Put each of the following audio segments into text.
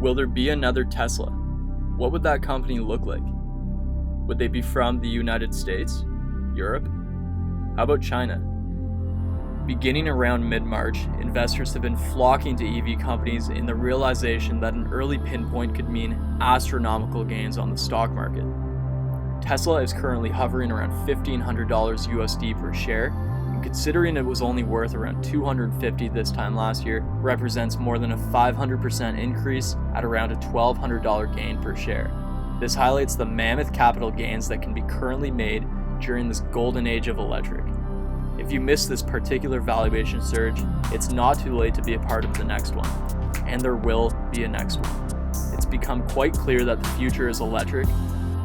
Will there be another Tesla? What would that company look like? Would they be from the United States? Europe? How about China? Beginning around mid-March, investors have been flocking to EV companies in the realization that an early pinpoint could mean astronomical gains on the stock market. Tesla is currently hovering around $1,500 USD per share, and considering it was only worth around $250 this time last year, represents more than a 500% increase at around a $1,200 gain per share. This highlights the mammoth capital gains that can be currently made during this golden age of electric. If you missed this particular valuation surge, it's not too late to be a part of the next one, and there will be a next one. It's become quite clear that the future is electric.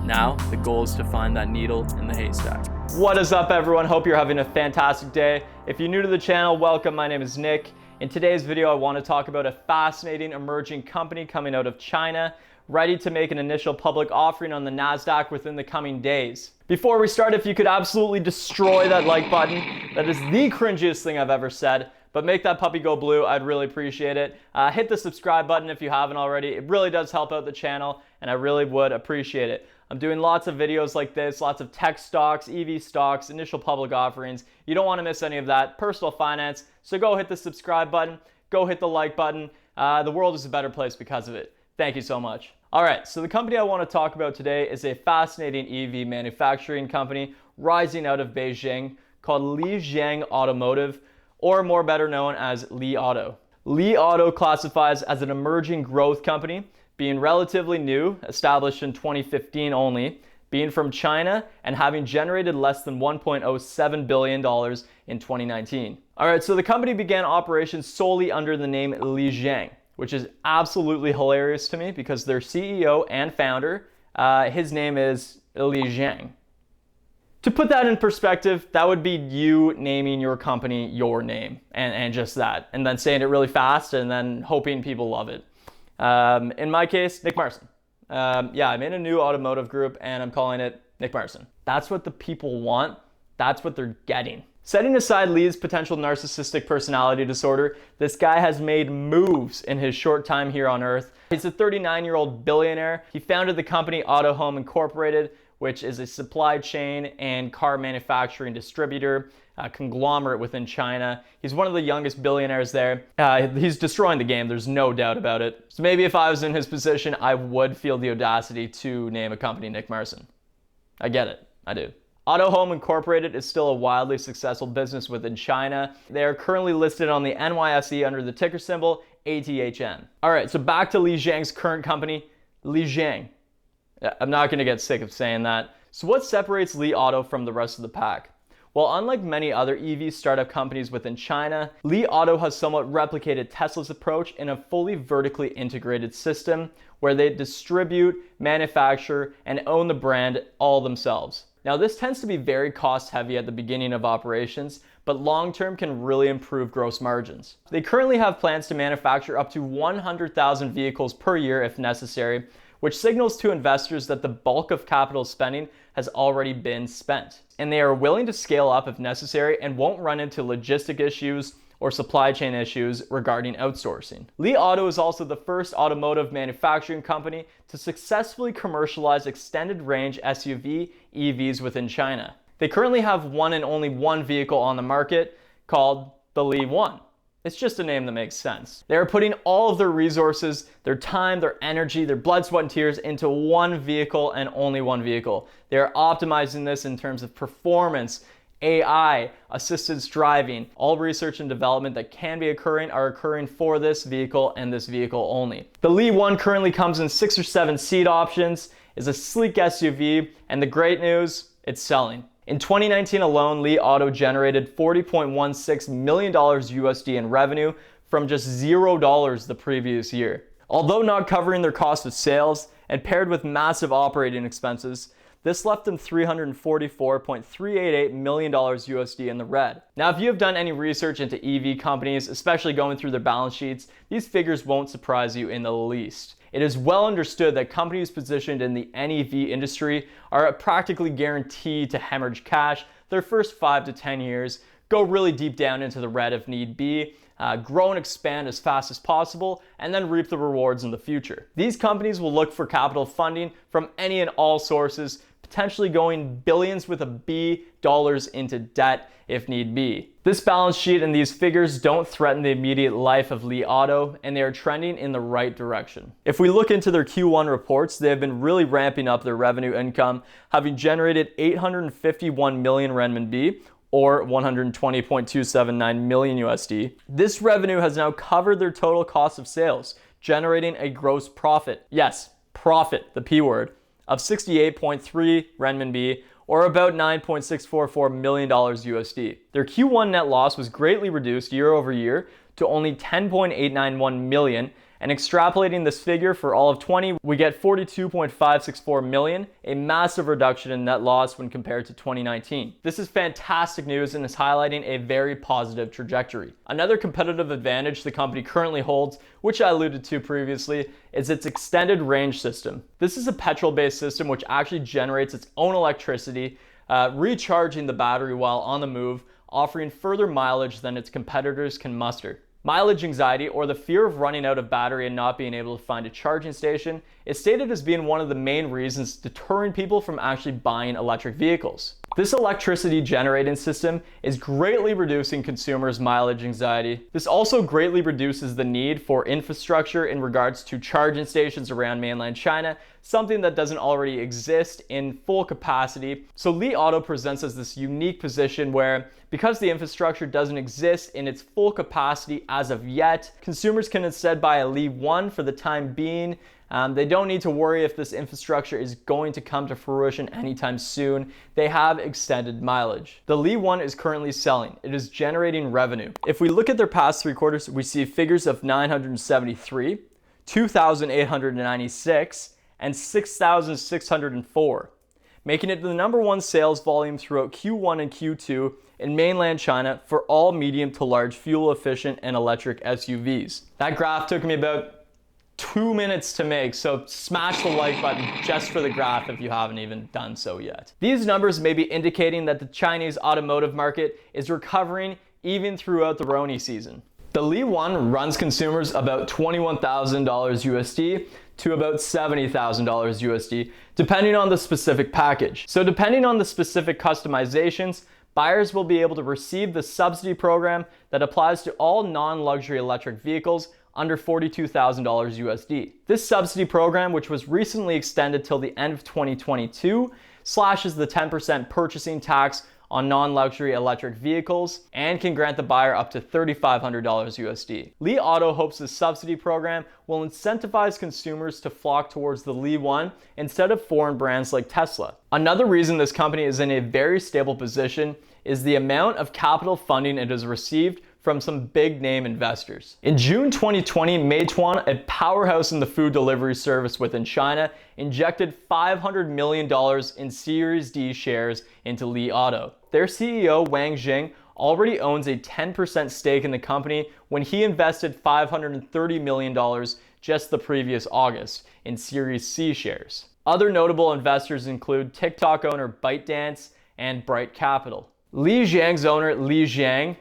Now, the goal is to find that needle in the haystack. What is up, everyone? Hope you're having a fantastic day. If you're new to the channel, welcome. My name is Nick. In today's video, I want to talk about a fascinating emerging company coming out of China, ready to make an initial public offering on the NASDAQ within the coming days. Before we start, if you could absolutely destroy that like button, that is the cringiest thing I've ever said, but make that puppy go blue, I'd really appreciate it. Hit the subscribe button if you haven't already. It really does help out the channel, and I really would appreciate it. I'm doing lots of videos like this, lots of tech stocks, EV stocks, initial public offerings. You don't want to miss any of that. Personal finance. So go hit the subscribe button, go hit the like button. The world is a better place because of it. Thank you so much. All right, so the company I want to talk about today is a fascinating EV manufacturing company rising out of Beijing called Li Jiang Automotive, or more better known as Li Auto. Li Auto classifies as an emerging growth company, being relatively new, established in 2015 only, being from China, and having generated less than $1.07 billion in 2019. All right, so the company began operations solely under the name Li Jiang, which is absolutely hilarious to me because their CEO and founder, his name is Li Jiang. To put that in perspective, that would be you naming your company your name and just that, and then saying it really fast and then hoping people love it. In my case, Nick Marson. I'm in a new automotive group and I'm calling it Nick Marson. That's what the people want. That's what they're getting. Setting aside Li's potential narcissistic personality disorder, this guy has made moves in his short time here on Earth. He's a 39-year-old billionaire. He founded the company Auto Home Incorporated, which is a supply chain and car manufacturing distributor, conglomerate within China. He's one of the youngest billionaires there. He's destroying the game, there's no doubt about it. So maybe if I was in his position, I would feel the audacity to name a company Nick Marson. I get it, I do. Auto Home Incorporated is still a wildly successful business within China. They are currently listed on the NYSE under the ticker symbol ATHM. All right, so back to Li Jiang's current company, Li Jiang. I'm not gonna get sick of saying that. So what separates Li Auto from the rest of the pack? Well, unlike many other EV startup companies within China, Li Auto has somewhat replicated Tesla's approach in a fully vertically integrated system where they distribute, manufacture, and own the brand all themselves. Now, this tends to be very cost heavy at the beginning of operations, but long-term can really improve gross margins. They currently have plans to manufacture up to 100,000 vehicles per year if necessary, which signals to investors that the bulk of capital spending has already been spent. And they are willing to scale up if necessary and won't run into logistic issues or supply chain issues regarding outsourcing. Li Auto is also the first automotive manufacturing company to successfully commercialize extended range SUV EVs within China. They currently have one and only one vehicle on the market called the Li One. It's just a name that makes sense. They are putting all of their resources, their time, their energy, their blood, sweat, and tears into one vehicle and only one vehicle. They are optimizing this in terms of performance, AI, assistance driving. All research and development that can be occurring are occurring for this vehicle and this vehicle only. The Li One currently comes in 6 or 7 seat options, is a sleek SUV, and the great news, it's selling. In 2019 alone, Li Auto generated $40.16 million USD in revenue from just $0 the previous year. Although not covering their cost of sales and paired with massive operating expenses, this left them $344.388 million USD in the red. Now, if you have done any research into EV companies, especially going through their balance sheets, these figures won't surprise you in the least. It is well understood that companies positioned in the NEV industry are practically guaranteed to hemorrhage cash their first 5 to 10 years, go really deep down into the red if need be, grow and expand as fast as possible, and then reap the rewards in the future. These companies will look for capital funding from any and all sources, potentially going billions with a B dollars into debt if need be. This balance sheet and these figures don't threaten the immediate life of Li Auto, and they are trending in the right direction. If we look into their Q1 reports, they have been really ramping up their revenue income, having generated 851 million renminbi, or 120.279 million USD. This revenue has now covered their total cost of sales, generating a gross profit. Yes, profit, the P word, of 68.3 renminbi, or about $9.644 million USD. Their Q1 net loss was greatly reduced year over year to only 10.891 million, and extrapolating this figure for all of 20, we get 42.564 million, a massive reduction in net loss when compared to 2019. This is fantastic news and is highlighting a very positive trajectory. Another competitive advantage the company currently holds, which I alluded to previously, is its extended range system. This is a petrol-based system which actually generates its own electricity, recharging the battery while on the move, offering further mileage than its competitors can muster. Mileage anxiety, or the fear of running out of battery and not being able to find a charging station, is stated as being one of the main reasons deterring people from actually buying electric vehicles. This electricity generating system is greatly reducing consumers' mileage anxiety. This also greatly reduces the need for infrastructure in regards to charging stations around mainland China, something that doesn't already exist in full capacity. So Li Auto presents us this unique position where, because the infrastructure doesn't exist in its full capacity as of yet, consumers can instead buy a Li 1 for the time being. They don't need to worry if this infrastructure is going to come to fruition anytime soon. They have extended mileage. The Li 1 is currently selling. It is generating revenue. If we look at their past 3 quarters, we see figures of 973, 2,896, and 6,604, making it the #1 sales volume throughout Q1 and Q2 in mainland China for all medium to large fuel efficient and electric SUVs. That graph took me about 2 minutes to make, so smash the like button just for the graph if you haven't even done so yet. These numbers may be indicating that the Chinese automotive market is recovering even throughout the Roni season. The Li 1 runs consumers about $21,000 USD to about $70,000 USD, depending on the specific package. So depending on the specific customizations, buyers will be able to receive the subsidy program that applies to all non-luxury electric vehicles under $42,000 USD. This subsidy program, which was recently extended till the end of 2022, slashes the 10% purchasing tax on non-luxury electric vehicles and can grant the buyer up to $3,500 USD. Li Auto hopes this subsidy program will incentivize consumers to flock towards the Li 1 instead of foreign brands like Tesla. Another reason this company is in a very stable position is the amount of capital funding it has received from some big name investors. In June 2020, Meituan, a powerhouse in the food delivery service within China, injected $500 million in Series D shares into Li Auto. Their CEO, Wang Jing, already owns a 10% stake in the company when he invested $530 million just the previous August in Series C shares. Other notable investors include TikTok owner ByteDance and Bright Capital. Li Jiang's owner, Li Jiang,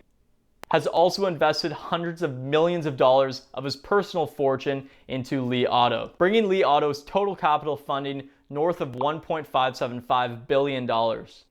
has also invested hundreds of millions of dollars of his personal fortune into Li Auto, bringing Li Auto's total capital funding north of $1.575 billion.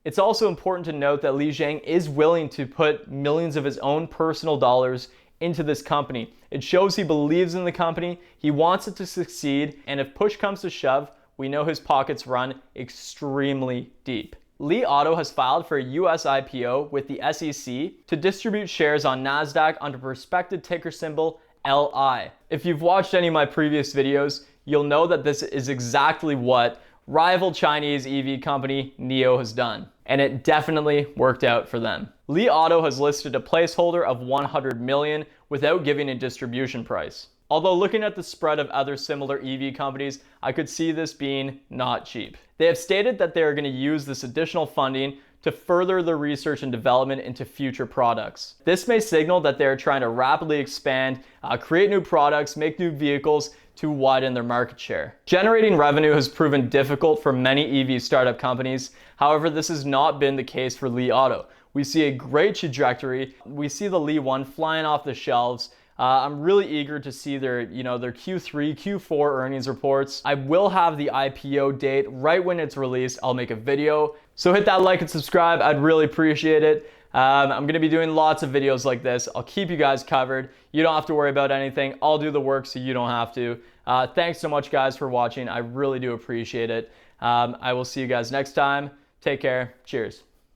It's also important to note that Li Jiang is willing to put millions of his own personal dollars into this company. It shows he believes in the company, he wants it to succeed, and if push comes to shove, we know his pockets run extremely deep. Li Auto has filed for a US IPO with the SEC to distribute shares on NASDAQ under prospective ticker symbol LI. If you've watched any of my previous videos, you'll know that this is exactly what rival Chinese EV company NIO has done, and it definitely worked out for them. Li Auto has listed a placeholder of 100 million without giving a distribution price. Although looking at the spread of other similar EV companies, I could see this being not cheap. They have stated that they are going to use this additional funding to further their research and development into future products. This may signal that they are trying to rapidly expand, create new products, make new vehicles to widen their market share. Generating revenue has proven difficult for many EV startup companies. However, this has not been the case for Li Auto. We see a great trajectory. We see the Li 1 flying off the shelves. I'm really eager to see their Q3, Q4 earnings reports. I will have the IPO date right when it's released. I'll make a video. So hit that like and subscribe. I'd really appreciate it. I'm gonna be doing lots of videos like this. I'll keep you guys covered. You don't have to worry about anything. I'll do the work so you don't have to. Thanks so much, guys, for watching. I really do appreciate it. I will see you guys next time. Take care. Cheers.